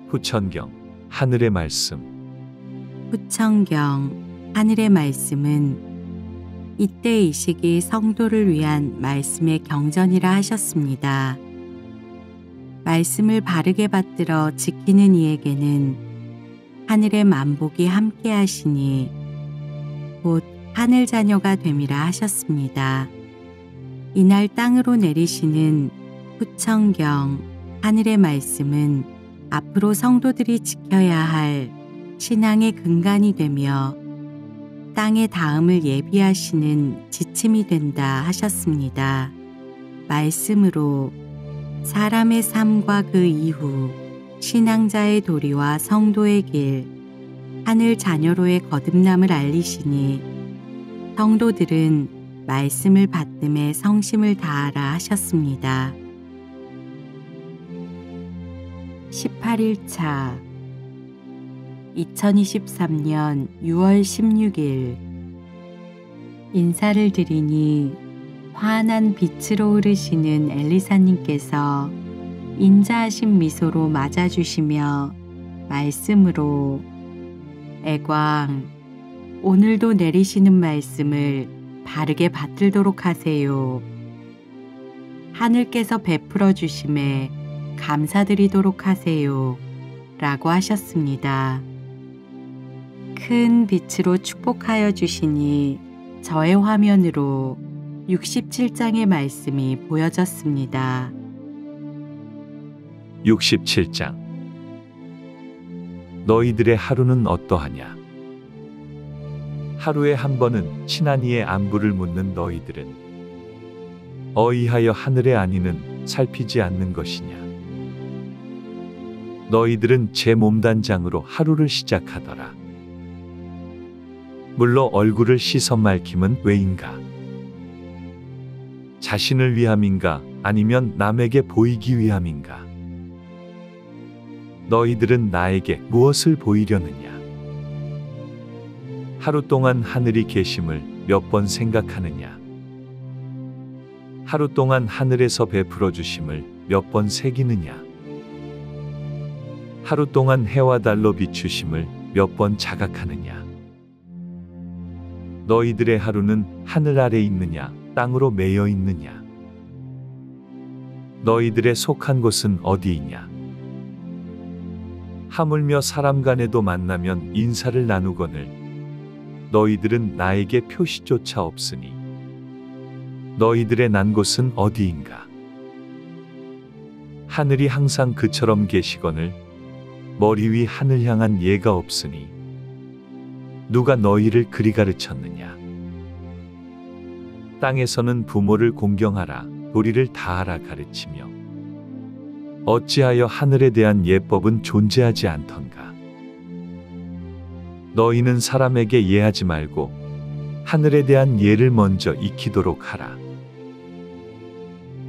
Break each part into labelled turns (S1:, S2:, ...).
S1: 후천경 하늘의 말씀.
S2: 후천경 하늘의 말씀은 이때 이 시기 성도를 위한 말씀의 경전이라 하셨습니다. 말씀을 바르게 받들어 지키는 이에게는 하늘의 만복이 함께 하시니 곧 하늘 자녀가 됨이라 하셨습니다. 이날 땅으로 내리시는 후천경 하늘의 말씀은 앞으로 성도들이 지켜야 할 신앙의 근간이 되며 땅의 다음을 예비하시는 지침이 된다 하셨습니다. 말씀으로 사람의 삶과 그 이후 신앙자의 도리와 성도의 길, 하늘 자녀로의 거듭남을 알리시니 성도들은 말씀을 받음에 성심을 다하라 하셨습니다. 18일차 2023년 6월 16일 인사를 드리니 환한 빛으로 흐르시는 엘리사님께서 인자하신 미소로 맞아주시며 말씀으로 애광, 오늘도 내리시는 말씀을 바르게 받들도록 하세요. 하늘께서 베풀어 주심에 감사드리도록 하세요. 라고 하셨습니다. 큰 빛으로 축복하여 주시니 저의 화면으로 67장의 말씀이 보여졌습니다.
S1: 67장. 너희들의 하루는 어떠하냐? 하루에 한 번은 친한 이의 안부를 묻는 너희들은 어이하여 하늘의 안위는 살피지 않는 것이냐? 너희들은 제 몸단장으로 하루를 시작하더라. 물로 얼굴을 씻어 말킴은 왜인가? 자신을 위함인가? 아니면 남에게 보이기 위함인가? 너희들은 나에게 무엇을 보이려느냐? 하루 동안 하늘이 계심을 몇 번 생각하느냐? 하루 동안 하늘에서 베풀어 주심을 몇 번 새기느냐? 하루 동안 해와 달로 비추심을 몇 번 자각하느냐? 너희들의 하루는 하늘 아래 있느냐, 땅으로 매여 있느냐? 너희들의 속한 곳은 어디이냐? 하물며 사람 간에도 만나면 인사를 나누거늘 너희들은 나에게 표시조차 없으니 너희들의 난 곳은 어디인가? 하늘이 항상 그처럼 계시거늘 머리 위 하늘 향한 예가 없으니 누가 너희를 그리 가르쳤느냐? 땅에서는 부모를 공경하라, 도리를 다하라 가르치며 어찌하여 하늘에 대한 예법은 존재하지 않던가? 너희는 사람에게 예하지 말고 하늘에 대한 예를 먼저 익히도록 하라.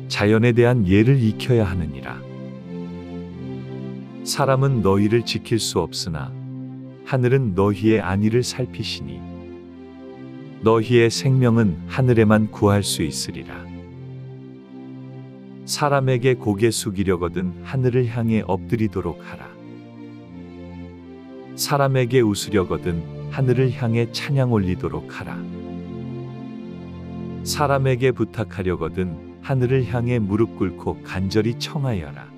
S1: 자연에 대한 예를 익혀야 하느니라. 사람은 너희를 지킬 수 없으나 하늘은 너희의 안위를 살피시니 너희의 생명은 하늘에만 구할 수 있으리라. 사람에게 고개 숙이려거든 하늘을 향해 엎드리도록 하라. 사람에게 웃으려거든 하늘을 향해 찬양 올리도록 하라. 사람에게 부탁하려거든 하늘을 향해 무릎 꿇고 간절히 청하여라.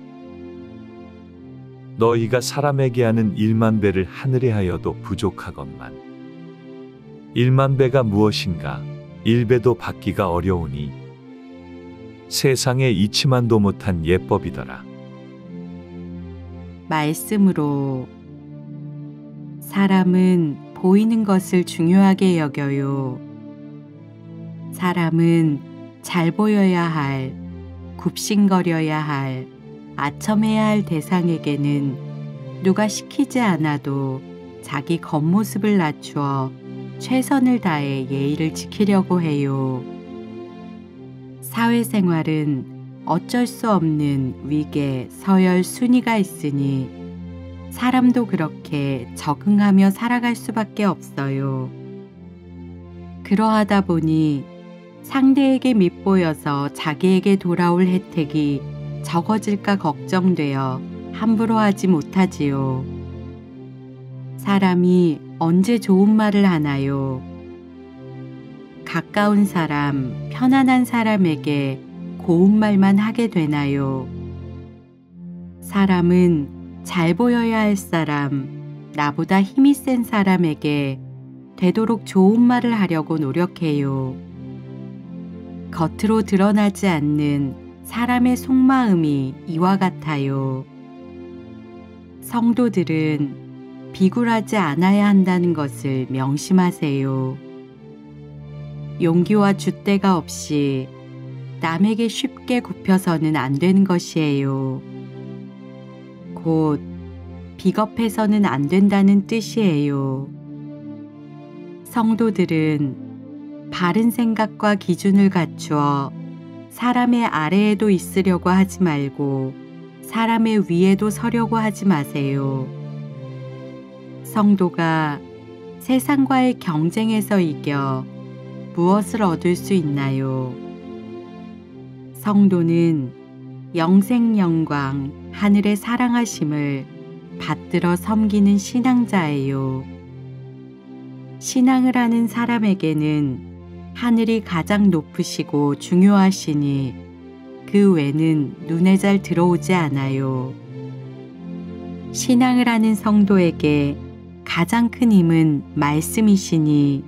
S1: 너희가 사람에게 하는 1만 배를 하늘에 하여도 부족하건만 1만 배가 무엇인가? 1배도 받기가 어려우니 세상에 이치만도 못한 예법이더라.
S2: 말씀으로 사람은 보이는 것을 중요하게 여겨요. 사람은 잘 보여야 할, 굽신거려야 할, 아첨해야 할 대상에게는 누가 시키지 않아도 자기 겉모습을 낮추어 최선을 다해 예의를 지키려고 해요. 사회생활은 어쩔 수 없는 위계, 서열, 순위가 있으니 사람도 그렇게 적응하며 살아갈 수밖에 없어요. 그러하다 보니 상대에게 밉보여서 자기에게 돌아올 혜택이 적어질까 걱정되어 함부로 하지 못하지요. 사람이 언제 좋은 말을 하나요? 가까운 사람, 편안한 사람에게 고운 말만 하게 되나요? 사람은 잘 보여야 할 사람, 나보다 힘이 센 사람에게 되도록 좋은 말을 하려고 노력해요. 겉으로 드러나지 않는 사람의 속마음이 이와 같아요. 성도들은 비굴하지 않아야 한다는 것을 명심하세요. 용기와 줏대가 없이 남에게 쉽게 굽혀서는 안 되는 것이에요. 곧 비겁해서는 안 된다는 뜻이에요. 성도들은 바른 생각과 기준을 갖추어 사람의 아래에도 있으려고 하지 말고 사람의 위에도 서려고 하지 마세요. 성도가 세상과의 경쟁에서 이겨 무엇을 얻을 수 있나요? 성도는 영생 영광, 하늘의 사랑하심을 받들어 섬기는 신앙자예요. 신앙을 하는 사람에게는 하늘이 가장 높으시고 중요하시니 그 외는 눈에 잘 들어오지 않아요. 신앙을 하는 성도에게 가장 큰 힘은 말씀이시니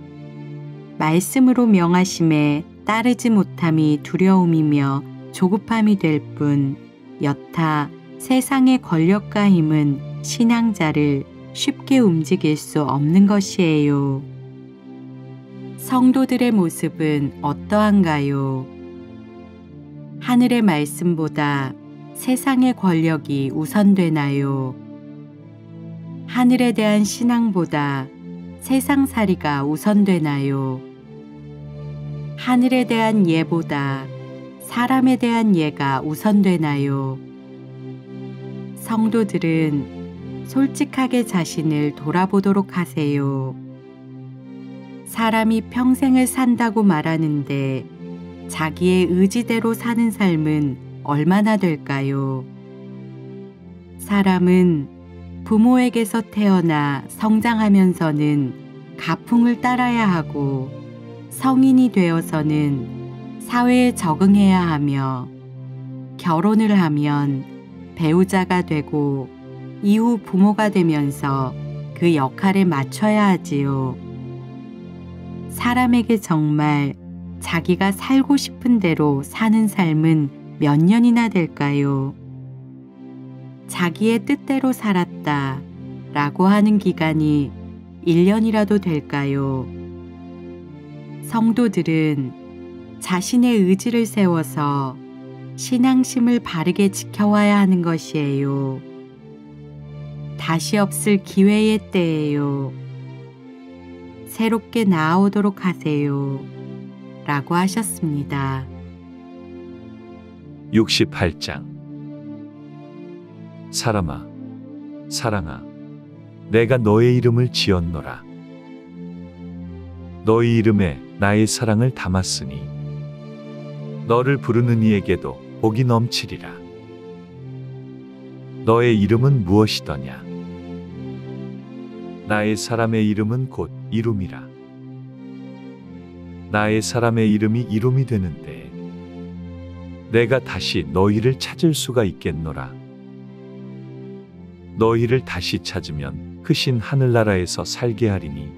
S2: 말씀으로 명하심에 따르지 못함이 두려움이며 조급함이 될 뿐 여타 세상의 권력과 힘은 신앙자를 쉽게 움직일 수 없는 것이에요. 성도들의 모습은 어떠한가요? 하늘의 말씀보다 세상의 권력이 우선되나요? 하늘에 대한 신앙보다 세상살이가 우선되나요? 하늘에 대한 예보다 사람에 대한 예가 우선되나요? 성도들은 솔직하게 자신을 돌아보도록 하세요. 사람이 평생을 산다고 말하는데 자기의 의지대로 사는 삶은 얼마나 될까요? 사람은 부모에게서 태어나 성장하면서는 가풍을 따라야 하고 성인이 되어서는 사회에 적응해야 하며 결혼을 하면 배우자가 되고 이후 부모가 되면서 그 역할에 맞춰야 하지요. 사람에게 정말 자기가 살고 싶은 대로 사는 삶은 몇 년이나 될까요? 자기의 뜻대로 살았다 라고 하는 기간이 1년이라도 될까요? 성도들은 자신의 의지를 세워서 신앙심을 바르게 지켜와야 하는 것이에요. 다시 없을 기회의 때예요. 새롭게 나아오도록 하세요. 라고 하셨습니다.
S1: 68장 사람아, 사랑아, 내가 너의 이름을 지었노라. 너희 이름에 나의 사랑을 담았으니 너를 부르는 이에게도 복이 넘치리라. 너의 이름은 무엇이더냐? 나의 사람의 이름은 곧 이룸이라. 나의 사람의 이름이 이룸이 되는데 내가 다시 너희를 찾을 수가 있겠노라. 너희를 다시 찾으면 크신 하늘나라에서 살게 하리니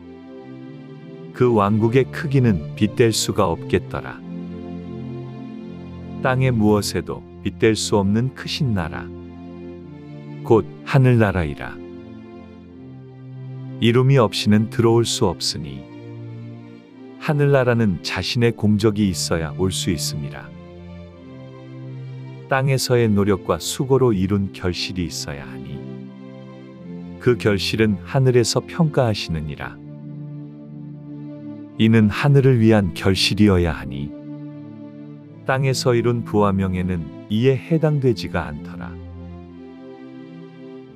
S1: 그 왕국의 크기는 빗댈 수가 없겠더라. 땅의 무엇에도 빗댈 수 없는 크신 나라 곧 하늘나라이라. 이룸이 없이는 들어올 수 없으니 하늘나라는 자신의 공적이 있어야 올 수 있음이라. 땅에서의 노력과 수고로 이룬 결실이 있어야 하니 그 결실은 하늘에서 평가하시느니라. 이는 하늘을 위한 결실이어야 하니 땅에서 이룬 부와 명예는 이에 해당되지가 않더라.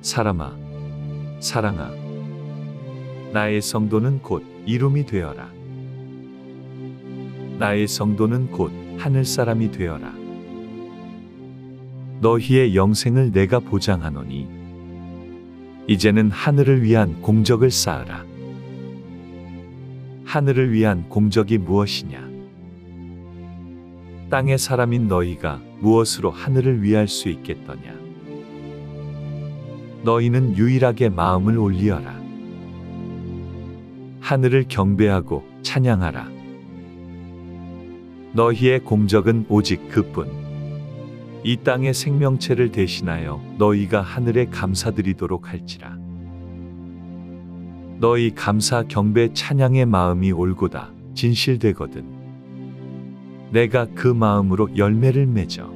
S1: 사람아, 사랑아, 나의 성도는 곧 이룸이 되어라. 나의 성도는 곧 하늘사람이 되어라. 너희의 영생을 내가 보장하노니 이제는 하늘을 위한 공적을 쌓으라. 하늘을 위한 공적이 무엇이냐? 땅의 사람인 너희가 무엇으로 하늘을 위할 수 있겠더냐? 너희는 유일하게 마음을 올리어라. 하늘을 경배하고 찬양하라. 너희의 공적은 오직 그뿐. 이 땅의 생명체를 대신하여 너희가 하늘에 감사드리도록 할지라. 너희 감사 경배 찬양의 마음이 올고다 진실되거든 내가 그 마음으로 열매를 맺어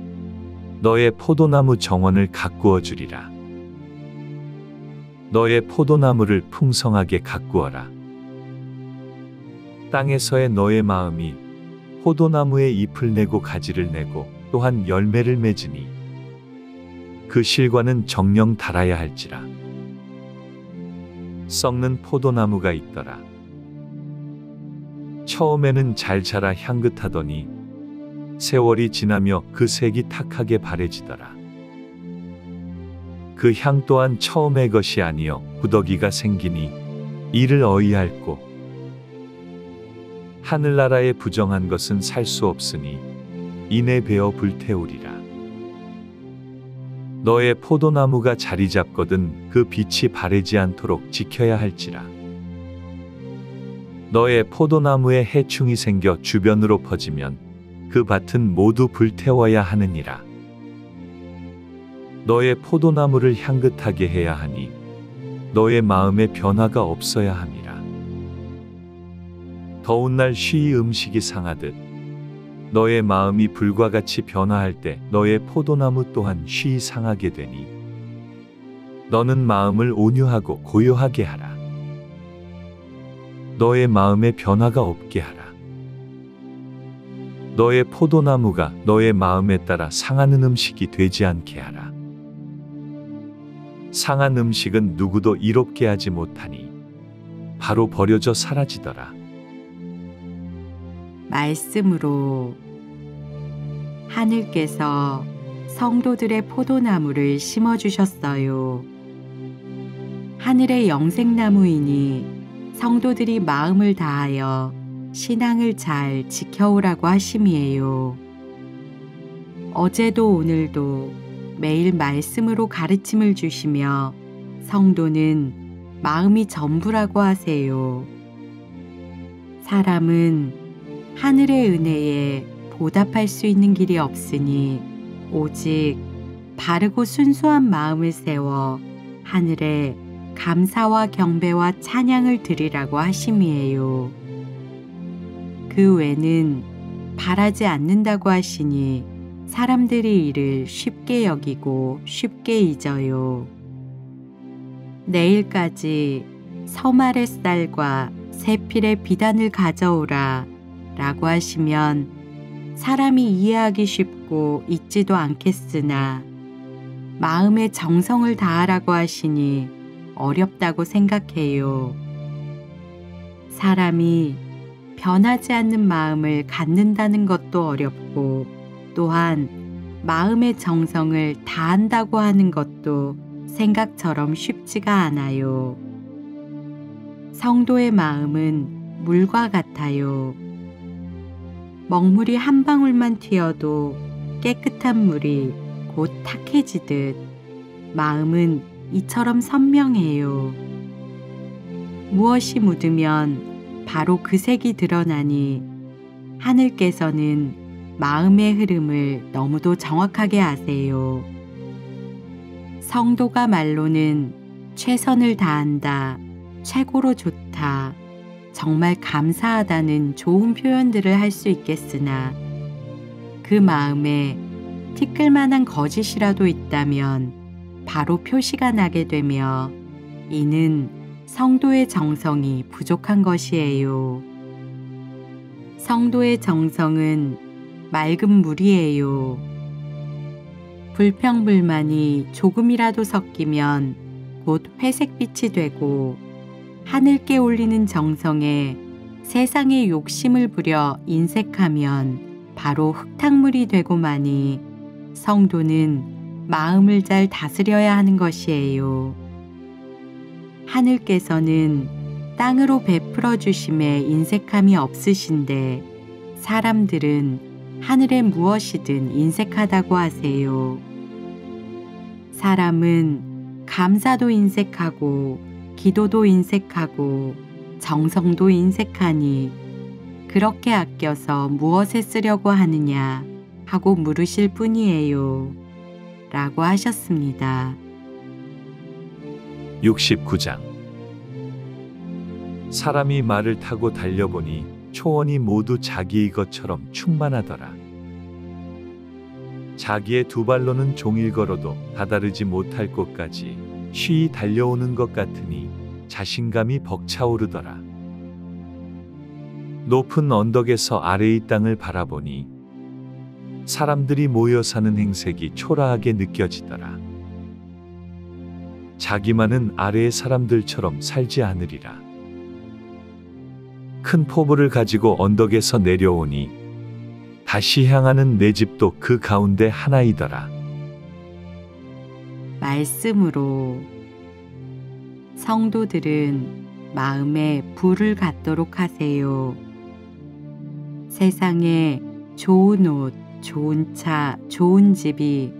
S1: 너의 포도나무 정원을 가꾸어 주리라. 너의 포도나무를 풍성하게 가꾸어라. 땅에서의 너의 마음이 포도나무의 잎을 내고 가지를 내고 또한 열매를 맺으니 그 실과는 정령 달아야 할지라. 썩는 포도나무가 있더라. 처음에는 잘 자라 향긋하더니 세월이 지나며 그 색이 탁하게 바래지더라. 그 향 또한 처음의 것이 아니여 구더기가 생기니 이를 어이할고 하늘나라에 부정한 것은 살 수 없으니 이내 베어 불태우리라. 너의 포도나무가 자리 잡거든 그 빛이 바래지 않도록 지켜야 할지라. 너의 포도나무에 해충이 생겨 주변으로 퍼지면 그 밭은 모두 불태워야 하느니라. 너의 포도나무를 향긋하게 해야 하니 너의 마음에 변화가 없어야 함이라. 더운 날 쉬이 음식이 상하듯 너의 마음이 불과 같이 변화할 때 너의 포도나무 또한 쉬이 상하게 되니 너는 마음을 온유하고 고요하게 하라. 너의 마음에 변화가 없게 하라. 너의 포도나무가 너의 마음에 따라 상하는 음식이 되지 않게 하라. 상한 음식은 누구도 이롭게 하지 못하니 바로 버려져 사라지더라.
S2: 말씀으로 하늘께서 성도들의 포도나무를 심어주셨어요. 하늘의 영생나무이니 성도들이 마음을 다하여 신앙을 잘 지켜오라고 하심이에요. 어제도 오늘도 매일 말씀으로 가르침을 주시며 성도는 마음이 전부라고 하세요. 사람은 하늘의 은혜에 보답할 수 있는 길이 없으니 오직 바르고 순수한 마음을 세워 하늘에 감사와 경배와 찬양을 드리라고 하심이에요. 그 외는 바라지 않는다고 하시니 사람들이 이를 쉽게 여기고 쉽게 잊어요. 내일까지 서말의 쌀과 세필의 비단을 가져오라 라고 하시면 사람이 이해하기 쉽고 잊지도 않겠으나 마음의 정성을 다하라고 하시니 어렵다고 생각해요. 사람이 변하지 않는 마음을 갖는다는 것도 어렵고 또한 마음의 정성을 다한다고 하는 것도 생각처럼 쉽지가 않아요. 성도의 마음은 물과 같아요. 먹물이 한 방울만 튀어도 깨끗한 물이 곧 탁해지듯 마음은 이처럼 선명해요. 무엇이 묻으면 바로 그 색이 드러나니 하늘께서는 마음의 흐름을 너무도 정확하게 아세요. 성도가 말로는 최선을 다한다, 최고로 좋다, 정말 감사하다는 좋은 표현들을 할 수 있겠으나 그 마음에 티끌만한 거짓이라도 있다면 바로 표시가 나게 되며 이는 성도의 정성이 부족한 것이에요. 성도의 정성은 맑은 물이에요. 불평불만이 조금이라도 섞이면 곧 회색빛이 되고 하늘께 올리는 정성에 세상의 욕심을 부려 인색하면 바로 흙탕물이 되고 마니 성도는 마음을 잘 다스려야 하는 것이에요. 하늘께서는 땅으로 베풀어 주심에 인색함이 없으신데 사람들은 하늘에 무엇이든 인색하다고 하세요. 사람은 감사도 인색하고 기도도 인색하고 정성도 인색하니 그렇게 아껴서 무엇에 쓰려고 하느냐 하고 물으실 뿐이에요. 라고 하셨습니다.
S1: 69장. 사람이 말을 타고 달려보니 초원이 모두 자기의 것처럼 충만하더라. 자기의 두 발로는 종일 걸어도 다다르지 못할 곳까지 쉬이 달려오는 것 같으니 자신감이 벅차오르더라. 높은 언덕에서 아래의 땅을 바라보니 사람들이 모여 사는 행색이 초라하게 느껴지더라. 자기만은 아래의 사람들처럼 살지 않으리라. 큰 포부를 가지고 언덕에서 내려오니 다시 향하는 내 집도 그 가운데 하나이더라.
S2: 말씀으로 성도들은 마음에 불을 갖도록 하세요. 세상에 좋은 옷, 좋은 차, 좋은 집이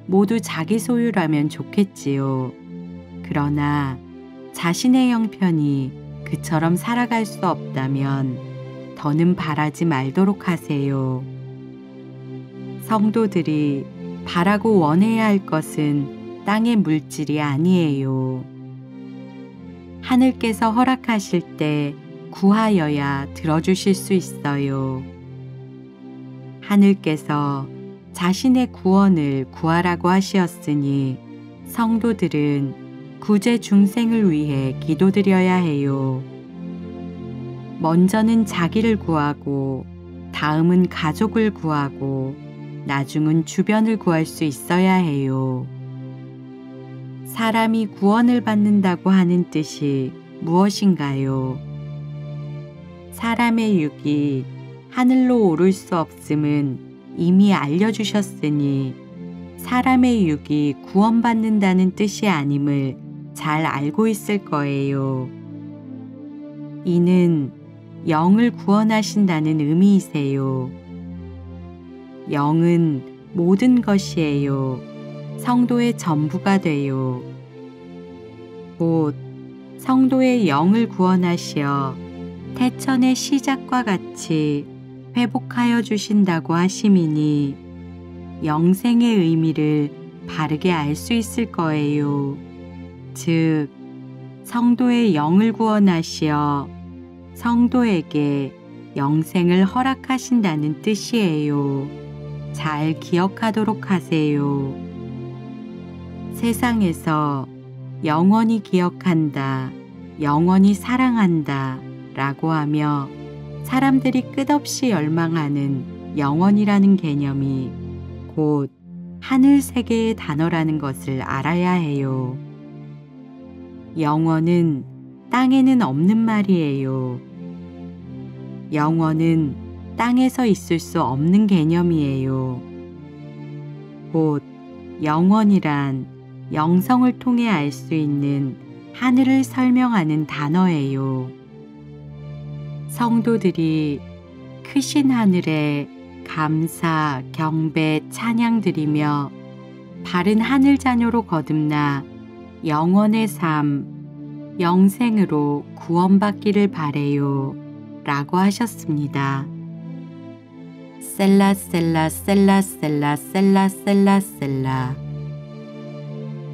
S2: 모두 자기 소유라면 좋겠지요. 그러나 자신의 형편이 그처럼 살아갈 수 없다면 더는 바라지 말도록 하세요. 성도들이 바라고 원해야 할 것은 땅의 물질이 아니에요. 하늘께서 허락하실 때 구하여야 들어주실 수 있어요. 하늘께서 자신의 구원을 구하라고 하시었으니 성도들은 구제 중생을 위해 기도드려야 해요. 먼저는 자기를 구하고 다음은 가족을 구하고 나중은 주변을 구할 수 있어야 해요. 사람이 구원을 받는다고 하는 뜻이 무엇인가요? 사람의 육이 하늘로 오를 수 없음은 이미 알려주셨으니 사람의 육이 구원받는다는 뜻이 아님을 잘 알고 있을 거예요. 이는 영을 구원하신다는 의미이세요. 영은 모든 것이에요. 성도의 전부가 돼요. 곧 성도의 영을 구원하시어 태천의 시작과 같이 회복하여 주신다고 하심이니 영생의 의미를 바르게 알 수 있을 거예요. 즉, 성도의 영을 구원하시어 성도에게 영생을 허락하신다는 뜻이에요. 잘 기억하도록 하세요. 세상에서 영원히 기억한다, 영원히 사랑한다 라고 하며 사람들이 끝없이 열망하는 영원이라는 개념이 곧 하늘 세계의 단어라는 것을 알아야 해요. 영원은 땅에는 없는 말이에요. 영원은 땅에서 있을 수 없는 개념이에요. 곧 영원이란 영성을 통해 알 수 있는 하늘을 설명하는 단어예요. 성도들이 크신 하늘에 감사, 경배, 찬양 드리며 바른 하늘 자녀로 거듭나 영원의 삶, 영생으로 구원받기를 바래요. 라고 하셨습니다. 셀라 셀라 셀라 셀라 셀라 셀라 셀라.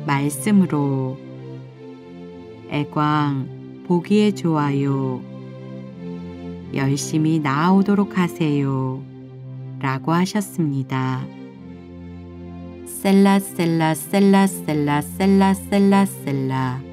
S2: 말씀으로 애광 보기에 좋아요. 열심히 나아오도록 하세요. 라고 하셨습니다. 셀라 셀라 셀라 셀라 셀라 셀라 셀라.